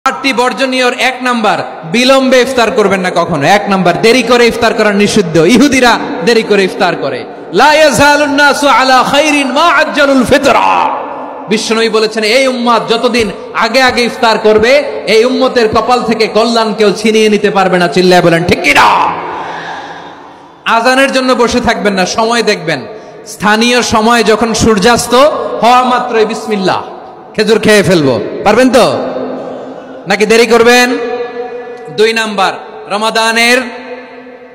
8টি বর্জনীয়র 1 নাম্বার, বিলম্বে ইফতার করবেন না কখনো। 1 নাম্বার, দেরি করে ইফতার করা নিষিদ্ধ। ইহুদিরা দেরি করে ইফতার করে। লা ইয়াজালুন নাসু আলা খাইরিন মা আজ্জালুল ফিতরা। বিশ্বনবী বলেছেন, এই উম্মত যতদিন আগে আগে ইফতার করবে, এই উম্মতের কপাল থেকে কল্যাণ কেউ ছিনিয়ে নিতে পারবে না। চিল্লায় বলেন ঠিক কি না? আজানের জন্য বসে থাকবেন না, সময় দেখবেন। স্থানীয় সময় যখন সূর্যাস্ত হওয়া মাত্রই বিসমিল্লাহ, খেজুর খেয়ে ফেলবো। পারবেন তো নাকি দেরি করবেন? 2 নাম্বার, রমাদানের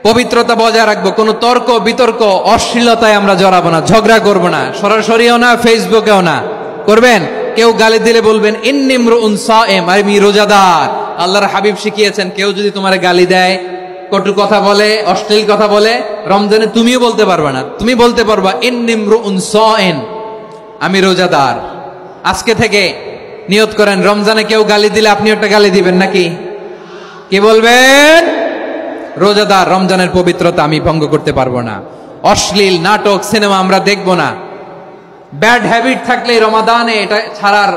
পবিত্রতা বজায় রাখবো। কোনো তর্ক বিতর্ক অশ্লীলতায় আমরা জড়াবো না, ঝগড়া করবো না, সরাসরিও না, ফেসবুকেও না। করবেন? কেউ গালি দিলে বলবেন ইন্নী ইমরুউন সায়েম, আমি রোজাদার। আল্লাহর হাবিব শিখিয়েছেন, কেউ যদি তোমার গালি দেয়, কটু কথা বলে, অশ্লীল কথা বলে, রমজানে তুমিও বলতে পারবে না। তুমি বলতে পারবা ইন্নী ইমরুউন সায়েম, আমি রোজাদার। আজকে থেকে নিয়ত করেন, রমজানে কেউ গালি দিলে আপনি একটা গালি দিবেন নাকি? কি বলবেন? রোজাদার, রমজানের পবিত্রতা আমি ভঙ্গ করতে পারবো না। অশ্লীল নাটক সিনেমা আমরা দেখবো না। ব্যাড হ্যাবিট থাকলে রমাদানে এটা ছাড়ার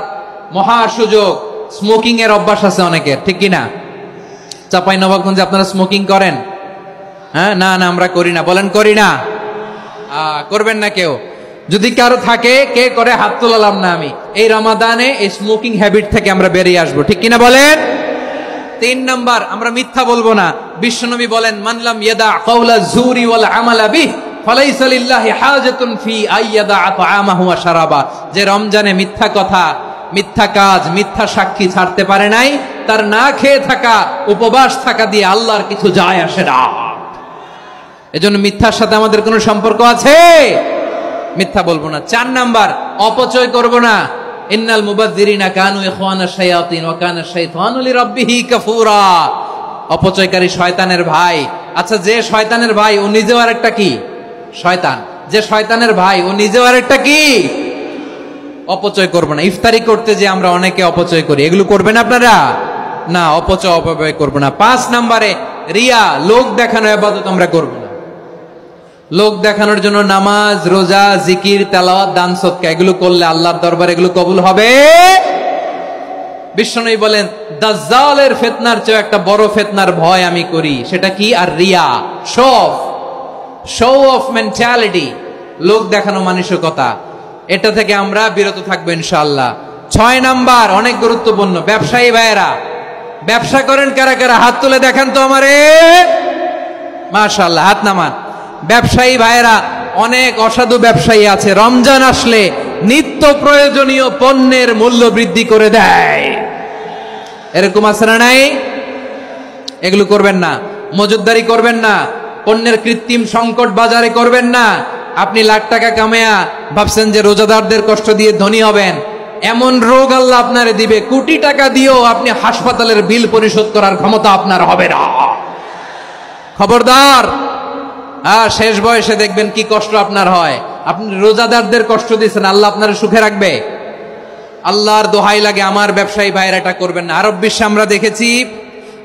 মহা সুযোগ। স্মোকিং এর অভ্যাস আছে অনেকের, ঠিক কিনা? চাঁপাইনবাবগঞ্জে আপনারা স্মোকিং করেন? হ্যাঁ, না না আমরা করি না। বলেন করি না। করবেন না কেউ? যদি কারো থাকে, কে করে হাত তোলালাম না আমি। এই রমাদানে এই স্মোকিং হ্যাবিট থেকে আমরা বেরিয়ে আসবো, ঠিক কিনা বলেন? 3 নাম্বার, আমরা মিথ্যা বলবো না। বিশ্বনবী বলেন, মান লাম ইয়াদা কাওলা যুরি ওয়াল আমালা বিহি ফালাইসা লিল্লাহি হাজাতুন ফি আইয়াদা তাআমাহু ওয়া শারাবা। যে রমজানে মিথ্যা কথা, মিথ্যা কাজ, মিথ্যা সাক্ষী ছাড়তে পারে নাই, তার না খেয়ে থাকা, উপবাস থাকা দিয়ে আল্লাহর কিছু যায় আসে না। এজন্য মিথ্যার সাথে আমাদের কোনো সম্পর্ক আছে? মিথ্যা বলবো না। 4 নাম্বার, অপচয় করব না। ইন্নাল মুবাযযিরিনা কানু ইখওয়ানাশ শায়াতিন ওয়া কানা শাইতানু লিরাব্বিহি কাফুরা। অপচয়কারী শয়তানের ভাই। আচ্ছা, যে শয়তানের ভাই ও নিজেও আরেকটা কি? শয়তান। যে শয়তানের ভাই ও নিজেও আরেকটা কি? অপচয় করব না। ইফতারি করতে যে আমরা অনেকে অপচয় করি, এগুলো করবেন আপনারা? না, অপব্যয় করব না। 5 নাম্বারে, রিয়া, লোক দেখানো ইবাদত আমরা করব না। লোক দেখানোর জন্য নামাজ, রোজা, জিকির, তেলাওয়াত, দান, সদকা এগুলো করলে আল্লাহর দরবারে এগুলো কবুল হবে? বিশ্বনবী বলেন, দাজ্জালের ফিতনার চেয়ে একটা বড় ফিতনার ভয় আমি করি। সেটা কি? আর রিয়া, শো অফ মেন্টালিটি, লোক দেখানো মানসিকতা। এটা থেকে আমরা বিরত থাকবো ইনশাআল্লাহ। 6 নাম্বার, অনেক গুরুত্বপূর্ণ। ব্যবসায়ী ভাইয়েরা, ব্যবসা করেন কারা কারা? হাত তুলে দেখান তো আমারে। মাশাআল্লাহ, হাত নামান। ব্যবসায়ী ভাইয়েরা, অনেক অসাধু ব্যবসায়ী আছে, রমজান আসলে নিত্য প্রয়োজনীয় পণ্যের মূল্য বৃদ্ধি করে দেয়। এরকম আছে না নাই? এগুলো করবেন না। মজুদদারি করবেন না। পণ্যের কৃত্রিম সংকট বাজারে করবেন না। আপনি লাখ টাকা কামায়া ভাবছেন যে রোজাদারদের কষ্ট দিয়ে ধনী হবেন। এমন রোগ আল্লাহ আপনারে দিবে, কোটি টাকা দিয়েও আপনি হাসপাতালের বিল পরিশোধ করার ক্ষমতা আপনার হবে না। খবরদার। শেষ বয়সে দেখবেন কি কষ্ট আপনার হয়। আপনি রোজাদারদের কষ্ট দিয়েছেন, আল্লাহ আপনার সুখে রাখবে? আল্লাহর দোহাই লাগে, আমার ব্যবসায়ী ভাইয়েরা এটা করবেন না। আরব বিশ্বে আমরা দেখেছি,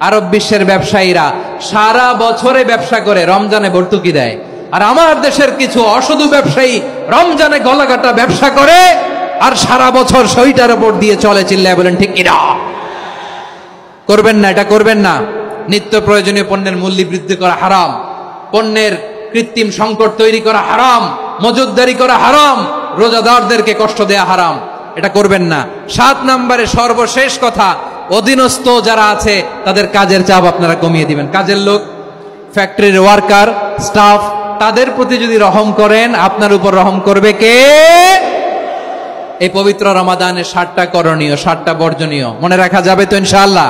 আরব বিশ্বের ব্যবসায়ীরা সারা বছরে ব্যবসা করে, রমজানে ভর্তুকি দেয়। আর আমার দেশের কিছু অসাধু ব্যবসায়ী রমজানে গলাকাটা ব্যবসা করে আর সারা বছর সইটার উপর দিয়ে চলে। চিল্লায় বলেন ঠিক কিনা? করবেন না, এটা করবেন না। নিত্য প্রয়োজনীয় পণ্যের মূল্য বৃদ্ধি করা হারাম, পণ্যের কৃত্রিম সংকট তৈরি করা হারাম, মজুদদারি করা হারাম, রোজাদারদেরকে কষ্ট দেয়া হারাম। এটা করবেন না। 7 নম্বরে সর্বশেষ কথা, অধীনস্থ যারা আছে তাদের কাজের চাপ আপনারা কমিয়ে দিবেন। কাজের লোক, ফ্যাক্টরির ওয়ার্কার, স্টাফ, তাদের প্রতি যদি রহম করেন, আপনার উপর রহম করবে কে? এই পবিত্র রমাদানের 7টা করণীয়, 7টা বর্জনীয় মনে রাখা যাবে তো ইনশাআল্লাহ?